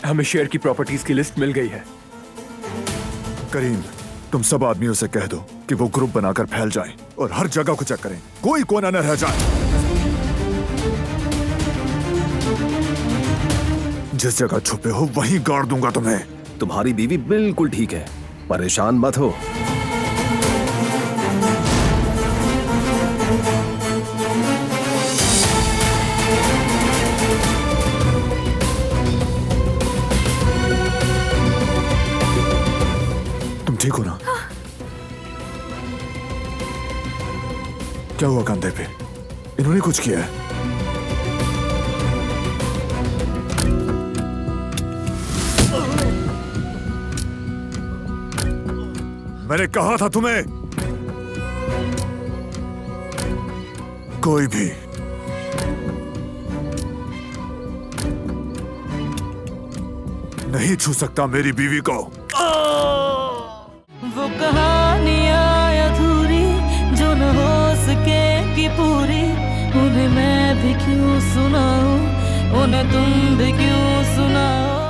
हमें शेयर की प्रॉपर्टीज की लिस्ट मिल गई है। करीम, तुम सब आदमियों से कह दो कि वो ग्रुप बनाकर फैल जाएं और हर जगह को चेक करें, कोई कोना न रह जाए। जिस जगह छुपे हो वहीं गाड़ दूंगा तुम्हें। तुम्हारी बीवी बिल्कुल ठीक है, परेशान मत हो। तुम ठीक हो ना? क्या हुआ कंधे पे? इन्होंने कुछ किया है? मैंने कहा था तुम्हें, कोई भी नहीं छू सकता मेरी बीवी को। वो कहानियां अधूरी जो न हो सकेगी पूरी, उन्हें मैं भी क्यों सुनाऊं, उन्हें तुम भी क्यों सुनाओ।